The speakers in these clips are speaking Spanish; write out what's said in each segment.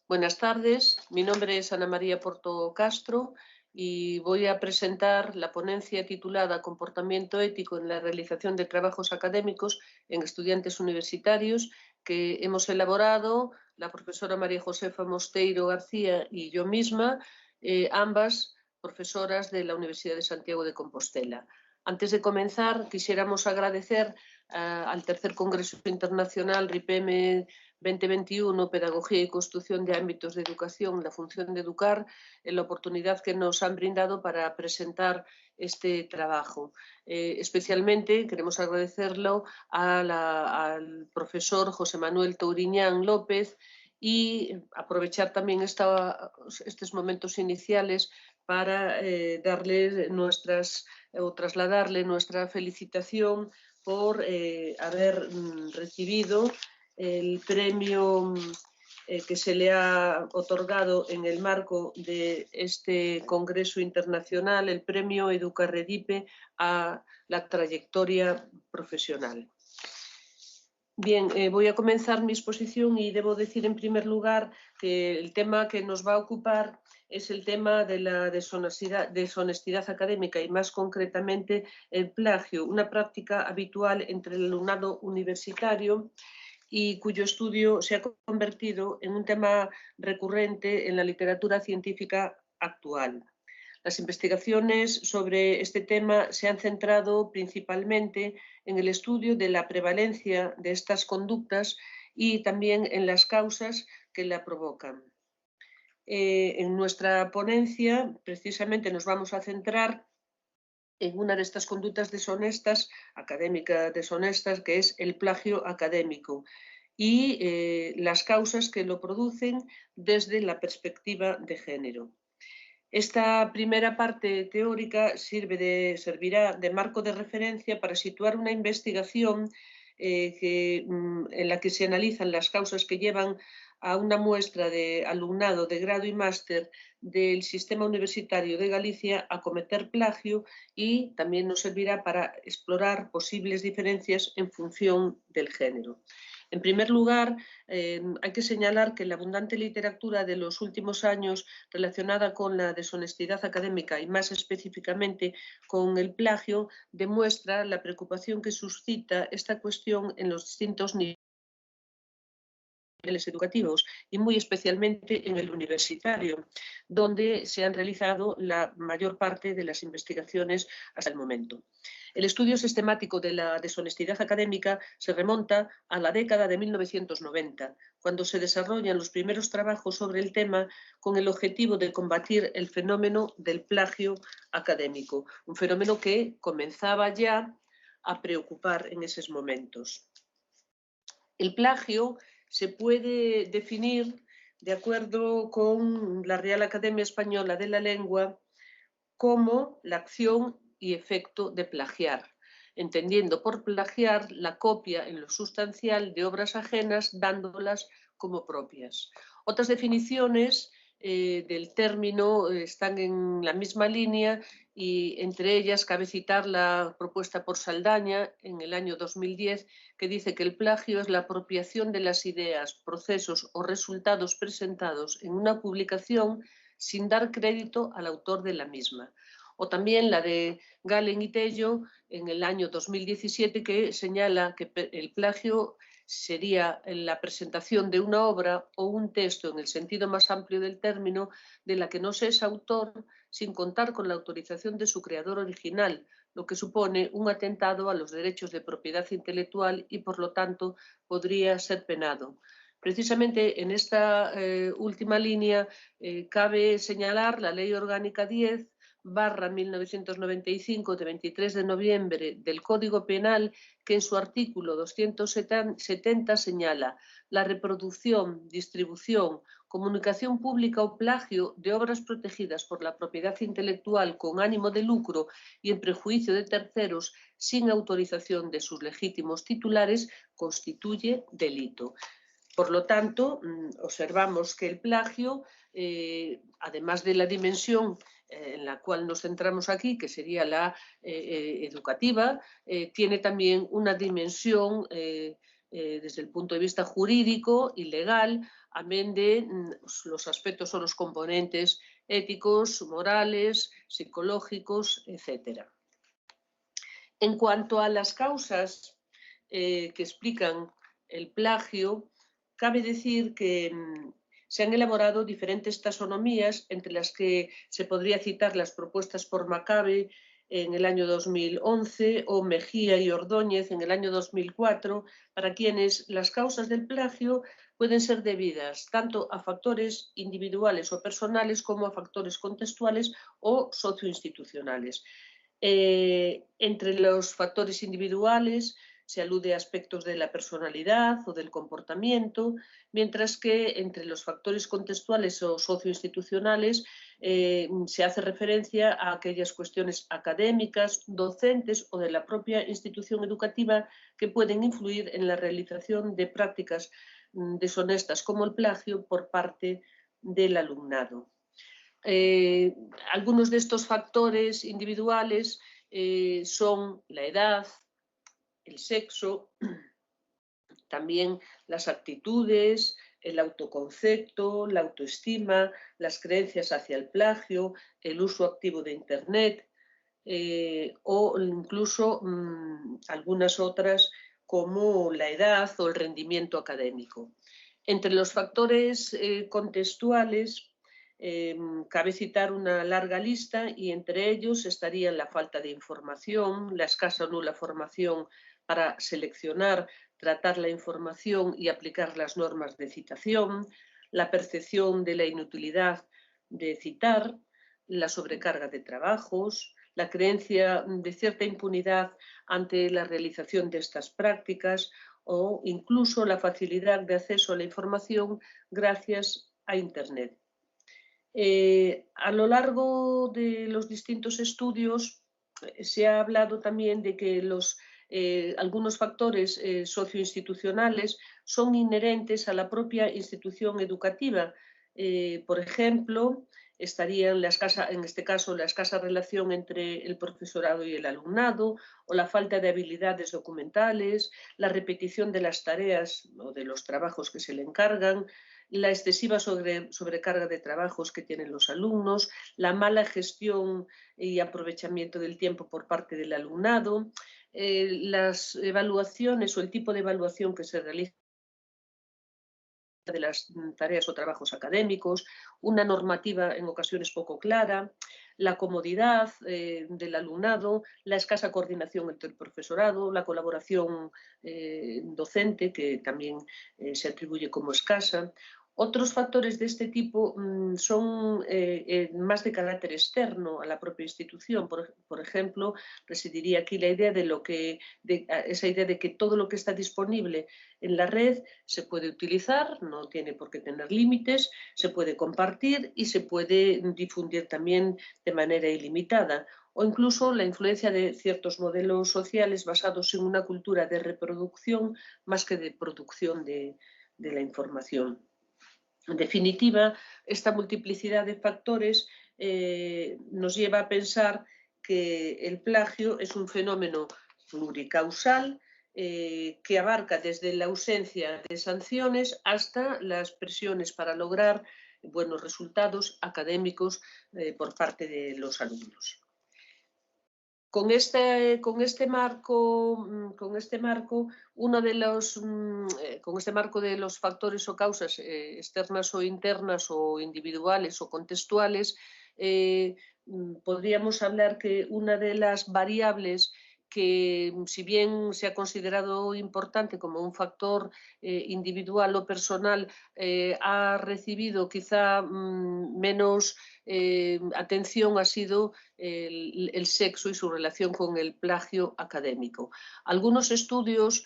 Buenas tardes, mi nombre es Ana María Porto Castro y voy a presentar la ponencia titulada Comportamiento ético en la realización de trabajos académicos en estudiantes universitarios, que hemos elaborado la profesora María Josefa Mosteiro García y yo misma, ambas profesoras de la Universidad de Santiago de Compostela. Antes de comenzar, quisiéramos agradecer al tercer Congreso Internacional RIPEM 2021, Pedagogía y Construcción de Ámbitos de Educación, la función de educar, la oportunidad que nos han brindado para presentar este trabajo. Especialmente queremos agradecerlo al profesor José Manuel Touriñán López y aprovechar también estos momentos iniciales para trasladarle nuestra felicitación por haber recibido el premio que se le ha otorgado en el marco de este Congreso Internacional, el premio Educarredipe a la trayectoria profesional. Bien, voy a comenzar mi exposición y debo decir en primer lugar que el tema que nos va a ocupar es el tema de la deshonestidad académica y más concretamente el plagio, una práctica habitual entre el alumnado universitario y cuyo estudio se ha convertido en un tema recurrente en la literatura científica actual. Las investigaciones sobre este tema se han centrado principalmente en el estudio de la prevalencia de estas conductas y también en las causas que la provocan. En nuestra ponencia, precisamente, nos vamos a centrar en una de estas conductas deshonestas, académicas deshonestas, que es el plagio académico y las causas que lo producen desde la perspectiva de género. Esta primera parte teórica servirá de marco de referencia para situar una investigación en la que se analizan las causas que llevan a una muestra de alumnado de grado y máster del sistema universitario de Galicia a cometer plagio, y también nos servirá para explorar posibles diferencias en función del género. En primer lugar, hay que señalar que la abundante literatura de los últimos años relacionada con la deshonestidad académica y más específicamente con el plagio demuestra la preocupación que suscita esta cuestión en los distintos niveles educativos y muy especialmente en el universitario, donde se han realizado la mayor parte de las investigaciones hasta el momento. El estudio sistemático de la deshonestidad académica se remonta a la década de 1990, cuando se desarrollan los primeros trabajos sobre el tema con el objetivo de combatir el fenómeno del plagio académico, un fenómeno que comenzaba ya a preocupar en esos momentos. El plagio se puede definir, de acuerdo con la Real Academia Española de la Lengua, como la acción y efecto de plagiar, entendiendo por plagiar la copia en lo sustancial de obras ajenas, dándolas como propias. Otras definiciones del término están en la misma línea y entre ellas cabe citar la propuesta por Saldaña en el año 2010, que dice que el plagio es la apropiación de las ideas, procesos o resultados presentados en una publicación sin dar crédito al autor de la misma. O también la de Galen y Tello en el año 2017, que señala que el plagio sería la presentación de una obra o un texto en el sentido más amplio del término, de la que no se es autor sin contar con la autorización de su creador original, lo que supone un atentado a los derechos de propiedad intelectual y, por lo tanto, podría ser penado. Precisamente en esta última línea cabe señalar la Ley Orgánica 10/1995 de 23 de noviembre del Código Penal, que en su artículo 270 señala la reproducción, distribución, comunicación pública o plagio de obras protegidas por la propiedad intelectual con ánimo de lucro y en prejuicio de terceros sin autorización de sus legítimos titulares constituye delito. Por lo tanto, observamos que el plagio, además de la dimensión en la cual nos centramos aquí, que sería la educativa, tiene también una dimensión desde el punto de vista jurídico y legal, amén de los aspectos o los componentes éticos, morales, psicológicos, etc. En cuanto a las causas que explican el plagio, cabe decir que se han elaborado diferentes taxonomías, entre las que se podría citar las propuestas por Maccabe en el año 2011 o Mejía y Ordóñez en el año 2004, para quienes las causas del plagio pueden ser debidas tanto a factores individuales o personales como a factores contextuales o socioinstitucionales. Entre los factores individuales se alude a aspectos de la personalidad o del comportamiento, mientras que entre los factores contextuales o socioinstitucionales se hace referencia a aquellas cuestiones académicas, docentes o de la propia institución educativa que pueden influir en la realización de prácticas deshonestas como el plagio por parte del alumnado. Algunos de estos factores individuales son la edad, el sexo, también las actitudes, el autoconcepto, la autoestima, las creencias hacia el plagio, el uso activo de Internet o incluso algunas otras como la edad o el rendimiento académico. Entre los factores contextuales cabe citar una larga lista y entre ellos estarían la falta de información, la escasa o nula formación para seleccionar, tratar la información y aplicar las normas de citación, la percepción de la inutilidad de citar, la sobrecarga de trabajos, la creencia de cierta impunidad ante la realización de estas prácticas o incluso la facilidad de acceso a la información gracias a Internet. A lo largo de los distintos estudios se ha hablado también de que algunos factores socioinstitucionales son inherentes a la propia institución educativa. Por ejemplo, estarían en este caso la escasa relación entre el profesorado y el alumnado o la falta de habilidades documentales, la repetición de las tareas o de los trabajos que se le encargan, la excesiva sobrecarga de trabajos que tienen los alumnos, la mala gestión y aprovechamiento del tiempo por parte del alumnado, las evaluaciones o el tipo de evaluación que se realiza de las tareas o trabajos académicos, una normativa en ocasiones poco clara, la comodidad del alumnado, la escasa coordinación entre el profesorado, la colaboración docente, que también se atribuye como escasa. Otros factores de este tipo son más de carácter externo a la propia institución. Por ejemplo, residiría aquí la idea esa idea de que todo lo que está disponible en la red se puede utilizar, no tiene por qué tener límites, se puede compartir y se puede difundir también de manera ilimitada. O incluso la influencia de ciertos modelos sociales basados en una cultura de reproducción más que de producción de la información. En definitiva, esta multiplicidad de factores nos lleva a pensar que el plagio es un fenómeno pluricausal que abarca desde la ausencia de sanciones hasta las presiones para lograr buenos resultados académicos por parte de los alumnos. Con este marco, con este marco de los factores o causas externas o internas o individuales o contextuales, podríamos hablar que una de las variables que, si bien se ha considerado importante como un factor individual o personal, ha recibido quizá menos atención, ha sido el sexo y su relación con el plagio académico. Algunos estudios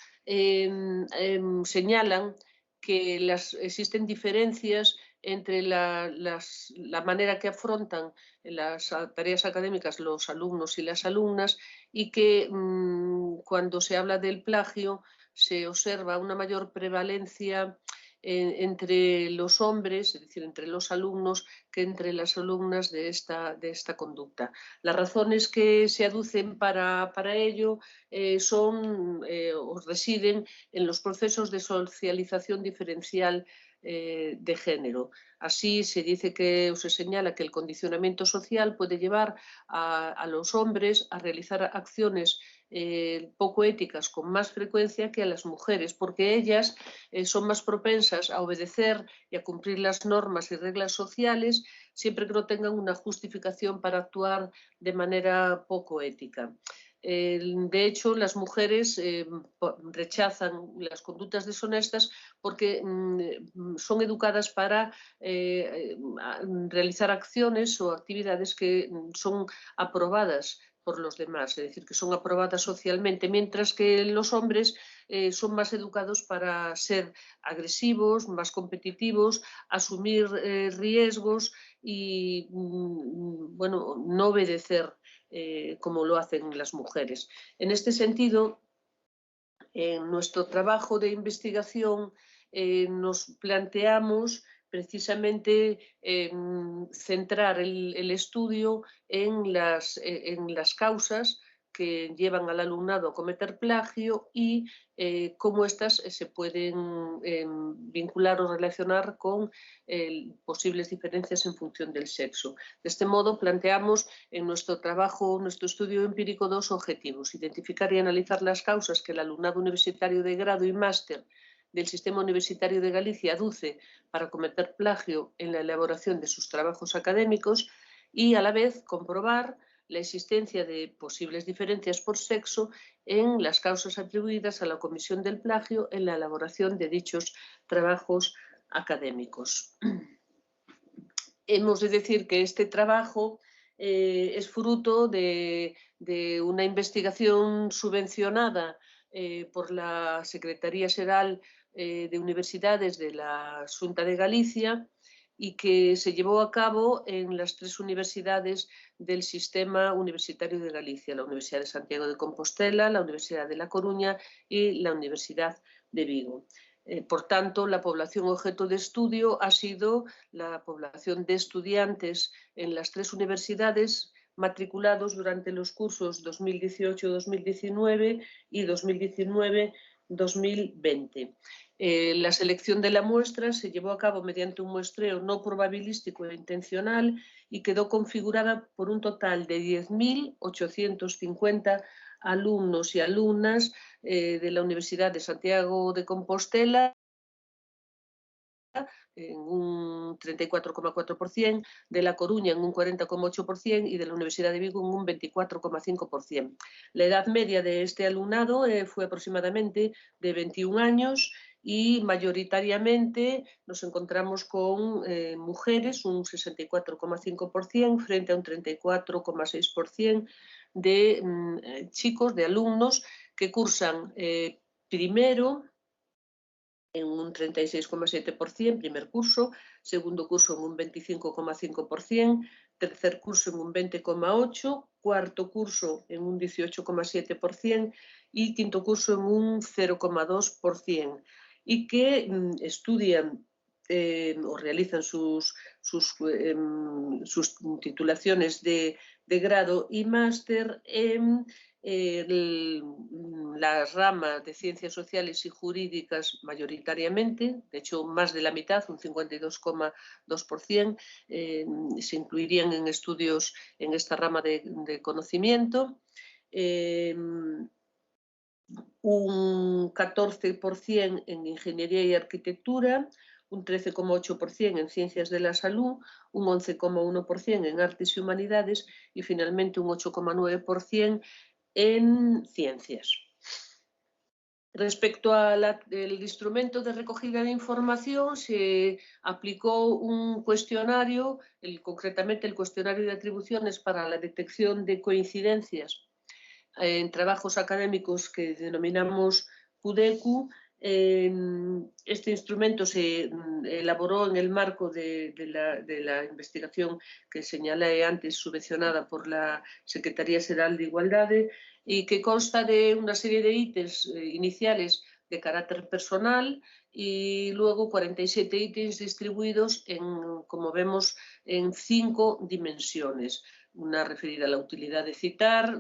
señalan que existen diferencias entre la manera que afrontan las tareas académicas los alumnos y las alumnas y que cuando se habla del plagio se observa una mayor prevalencia entre los hombres, es decir, entre los alumnos, que entre las alumnas de esta conducta. Las razones que se aducen para ello son o residen en los procesos de socialización diferencial de género. Así se dice o se señala que el condicionamiento social puede llevar a los hombres a realizar acciones poco éticas con más frecuencia que a las mujeres, porque ellas son más propensas a obedecer y a cumplir las normas y reglas sociales siempre que no tengan una justificación para actuar de manera poco ética. De hecho, las mujeres rechazan las conductas deshonestas porque son educadas para realizar acciones o actividades que son aprobadas por los demás, es decir, que son aprobadas socialmente, mientras que los hombres son más educados para ser agresivos, más competitivos, asumir riesgos y bueno, no obedecer como lo hacen las mujeres. En este sentido, en nuestro trabajo de investigación nos planteamos precisamente centrar el estudio en las causas que llevan al alumnado a cometer plagio y cómo éstas se pueden vincular o relacionar con posibles diferencias en función del sexo. De este modo, planteamos en nuestro trabajo, nuestro estudio empírico, dos objetivos: identificar y analizar las causas que el alumnado universitario de grado y máster del Sistema Universitario de Galicia aduce para cometer plagio en la elaboración de sus trabajos académicos y, a la vez, comprobar la existencia de posibles diferencias por sexo en las causas atribuidas a la comisión del plagio en la elaboración de dichos trabajos académicos. Hemos de decir que este trabajo es fruto de una investigación subvencionada por la Secretaría Xeral de Universidades de la Xunta de Galicia y que se llevó a cabo en las 3 universidades del Sistema Universitario de Galicia: la Universidad de Santiago de Compostela, la Universidad de La Coruña y la Universidad de Vigo. Por tanto, la población objeto de estudio ha sido la población de estudiantes en las 3 universidades matriculados durante los cursos 2018-2019 y 2019-2020. La selección de la muestra se llevó a cabo mediante un muestreo no probabilístico e intencional y quedó configurada por un total de 10.850 alumnos y alumnas de la Universidad de Santiago de Compostela en un 34,4%, de La Coruña en un 40,8% y de la Universidad de Vigo en un 24,5%. La edad media de este alumnado fue aproximadamente de 21 años y mayoritariamente nos encontramos con mujeres, un 64,5% frente a un 34,6% de chicos, de alumnos que cursan primero en un 36,7%, primer curso, segundo curso en un 25,5%, tercer curso en un 20,8%, cuarto curso en un 18,7% y quinto curso en un 0,2%, y que estudian o realizan sus titulaciones de grado y máster en la rama de ciencias sociales y jurídicas mayoritariamente. De hecho, más de la mitad, un 52,2%, se incluirían en estudios en esta rama de conocimiento. Un 14% en ingeniería y arquitectura, un 13,8% en ciencias de la salud, un 11,1% en artes y humanidades y finalmente un 8,9% en ciencias. Respecto al instrumento de recogida de información, se aplicó un cuestionario, concretamente el cuestionario de atribuciones para la detección de coincidencias en trabajos académicos que denominamos PUDECU. Este instrumento se elaboró en el marco de la investigación que señalé antes, subvencionada por la Secretaría Xeral de Igualdade, y que consta de una serie de ítems iniciales de carácter personal y luego 47 ítems distribuidos en, como vemos, en 5 dimensiones. Una referida a la utilidad de citar,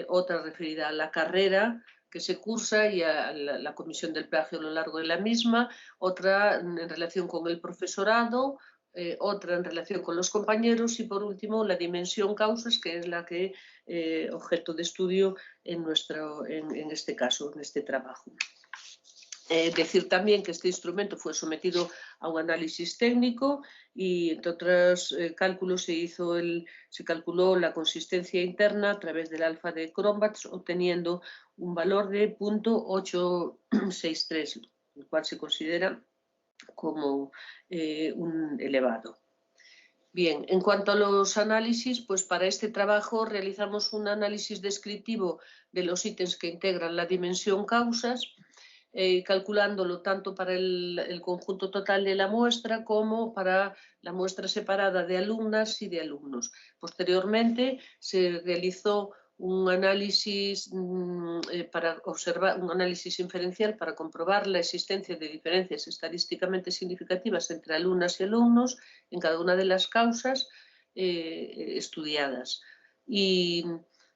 otra referida a la carrera que se cursa y a la comisión del plagio a lo largo de la misma, otra en relación con el profesorado, otra en relación con los compañeros y por último la dimensión causas, que es la que objeto de estudio en este caso, en este trabajo. Decir también que este instrumento fue sometido a un análisis técnico y, entre otros cálculos, se calculó la consistencia interna a través del alfa de Cronbach, obteniendo un valor de 0.863, el cual se considera como un elevado. Bien, en cuanto a los análisis, pues para este trabajo realizamos un análisis descriptivo de los ítems que integran la dimensión causas, calculándolo tanto para el conjunto total de la muestra como para la muestra separada de alumnas y de alumnos. Posteriormente se realizó un análisis para observar un análisis inferencial para comprobar la existencia de diferencias estadísticamente significativas entre alumnas y alumnos en cada una de las causas estudiadas. Y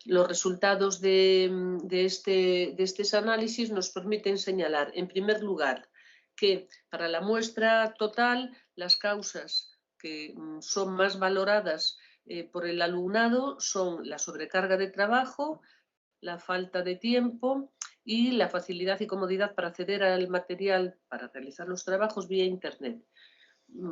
los resultados de estos análisis nos permiten señalar, en primer lugar, que para la muestra total las causas que son más valoradas por el alumnado son la sobrecarga de trabajo, la falta de tiempo y la facilidad y comodidad para acceder al material para realizar los trabajos vía Internet.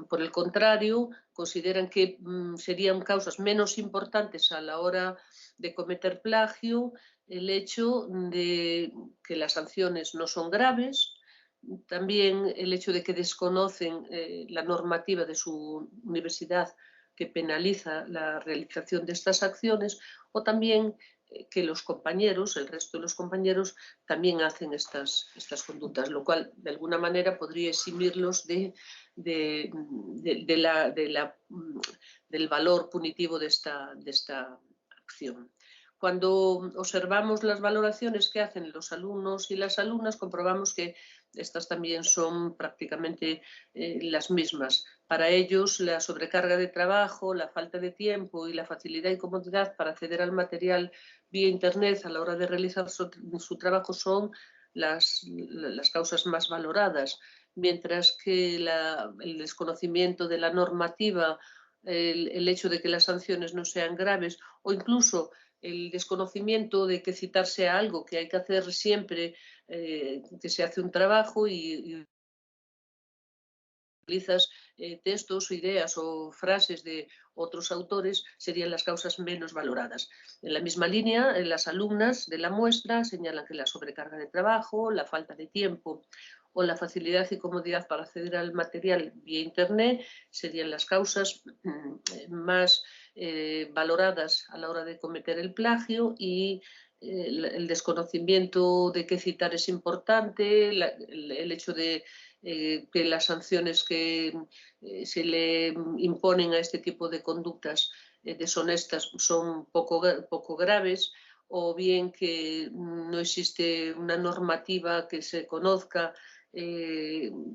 Por el contrario, consideran que serían causas menos importantes a la hora de cometer plagio el hecho de que las sanciones no son graves, también el hecho de que desconocen la normativa de su universidad que penaliza la realización de estas acciones, o también que los compañeros, el resto de los compañeros, también hacen estas conductas, lo cual de alguna manera podría eximirlos del valor punitivo de esta acción. Cuando observamos las valoraciones que hacen los alumnos y las alumnas, comprobamos que estas también son prácticamente las mismas. Para ellos, la sobrecarga de trabajo, la falta de tiempo y la facilidad y comodidad para acceder al material vía Internet a la hora de realizar su trabajo son las causas más valoradas, mientras que el desconocimiento de la normativa, el hecho de que las sanciones no sean graves o incluso el desconocimiento de que citar sea algo que hay que hacer siempre que se hace un trabajo y utilizas textos o ideas o frases de otros autores, serían las causas menos valoradas. En la misma línea, las alumnas de la muestra señalan que la sobrecarga de trabajo, la falta de tiempo o la facilidad y comodidad para acceder al material vía Internet serían las causas más valoradas a la hora de cometer el plagio y el desconocimiento de que citar es importante, el hecho de que las sanciones que se le imponen a este tipo de conductas deshonestas son poco graves, o bien que no existe una normativa que se conozca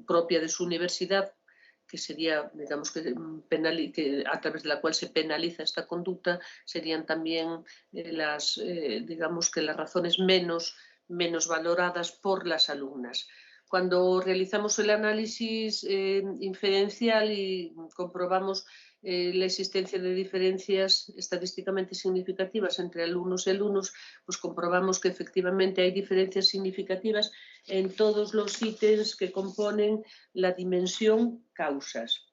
propia de su universidad, que sería, digamos, que a través de la cual se penaliza esta conducta, serían también digamos que las razones menos valoradas por las alumnas. Cuando realizamos el análisis inferencial y comprobamos la existencia de diferencias estadísticamente significativas entre alumnos y alumnos, pues comprobamos que efectivamente hay diferencias significativas en todos los ítems que componen la dimensión causas.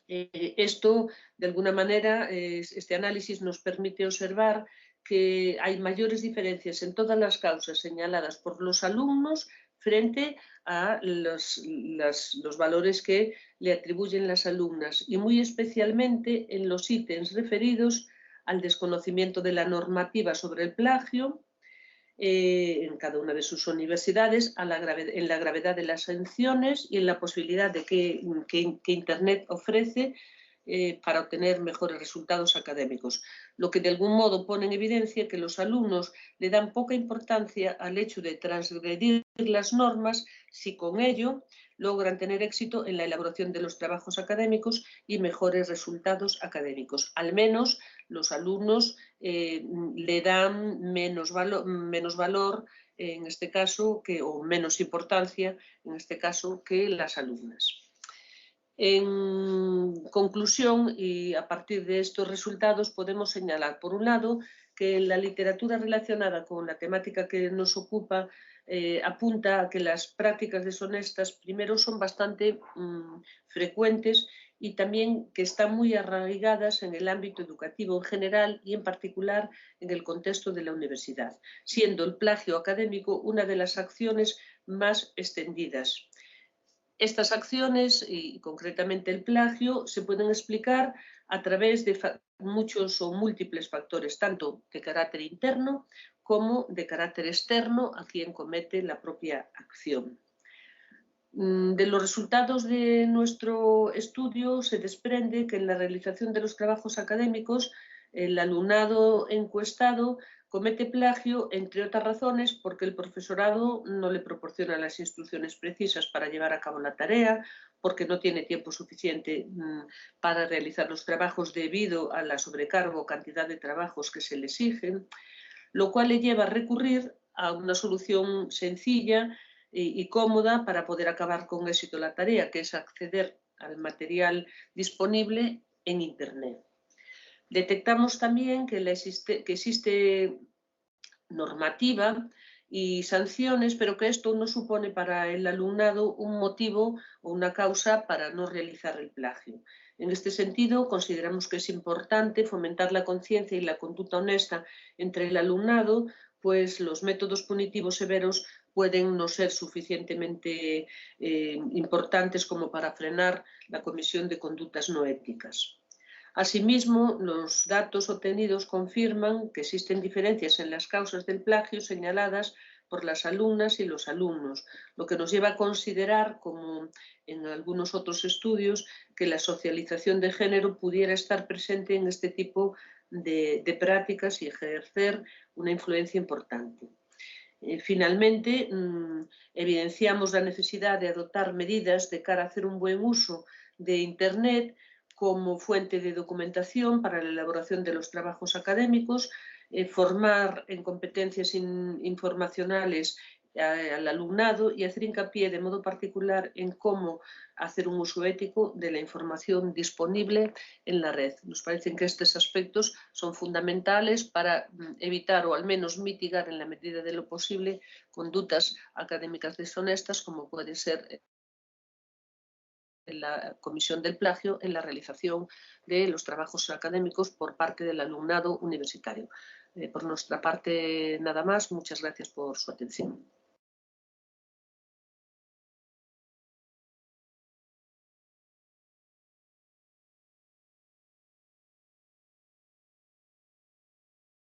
Esto, de alguna manera, este análisis nos permite observar que hay mayores diferencias en todas las causas señaladas por los alumnos frente a los valores que le atribuyen las alumnas y muy especialmente en los ítems referidos al desconocimiento de la normativa sobre el plagio en cada una de sus universidades, en la gravedad de las sanciones y en la posibilidad de que Internet ofrece para obtener mejores resultados académicos, lo que de algún modo pone en evidencia que los alumnos le dan poca importancia al hecho de transgredir las normas si con ello logran tener éxito en la elaboración de los trabajos académicos y mejores resultados académicos. Al menos los alumnos le dan menos valor, en este caso, o menos importancia, en este caso, que las alumnas. En conclusión, y a partir de estos resultados, podemos señalar, por un lado, que la literatura relacionada con la temática que nos ocupa apunta a que las prácticas deshonestas, primero, son bastante frecuentes y también que están muy arraigadas en el ámbito educativo en general y en particular en el contexto de la universidad, siendo el plagio académico una de las acciones más extendidas. Estas acciones, y concretamente el plagio, se pueden explicar a través de muchos o múltiples factores, tanto de carácter interno como de carácter externo a quien comete la propia acción. De los resultados de nuestro estudio se desprende que en la realización de los trabajos académicos el alumnado encuestado comete plagio, entre otras razones, porque el profesorado no le proporciona las instrucciones precisas para llevar a cabo la tarea, porque no tiene tiempo suficiente para realizar los trabajos debido a la sobrecarga o cantidad de trabajos que se le exigen, lo cual le lleva a recurrir a una solución sencilla y cómoda para poder acabar con éxito la tarea, que es acceder al material disponible en Internet. Detectamos también que existe normativa y sanciones, pero que esto no supone para el alumnado un motivo o una causa para no realizar el plagio. En este sentido, consideramos que es importante fomentar la conciencia y la conducta honesta entre el alumnado, pues los métodos punitivos severos pueden no ser suficientemente importantes como para frenar la comisión de conductas no éticas. Asimismo, los datos obtenidos confirman que existen diferencias en las causas del plagio señaladas por las alumnas y los alumnos, lo que nos lleva a considerar, como en algunos otros estudios, que la socialización de género pudiera estar presente en este tipo de prácticas y ejercer una influencia importante. Finalmente, evidenciamos la necesidad de adoptar medidas de cara a hacer un buen uso de Internet como fuente de documentación para la elaboración de los trabajos académicos, formar en competencias informacionales al alumnado y hacer hincapié de modo particular en cómo hacer un uso ético de la información disponible en la red. Nos parece que estos aspectos son fundamentales para evitar o al menos mitigar en la medida de lo posible conductas académicas deshonestas como puede ser en la comisión del plagio en la realización de los trabajos académicos por parte del alumnado universitario. Por nuestra parte, nada más. Muchas gracias por su atención.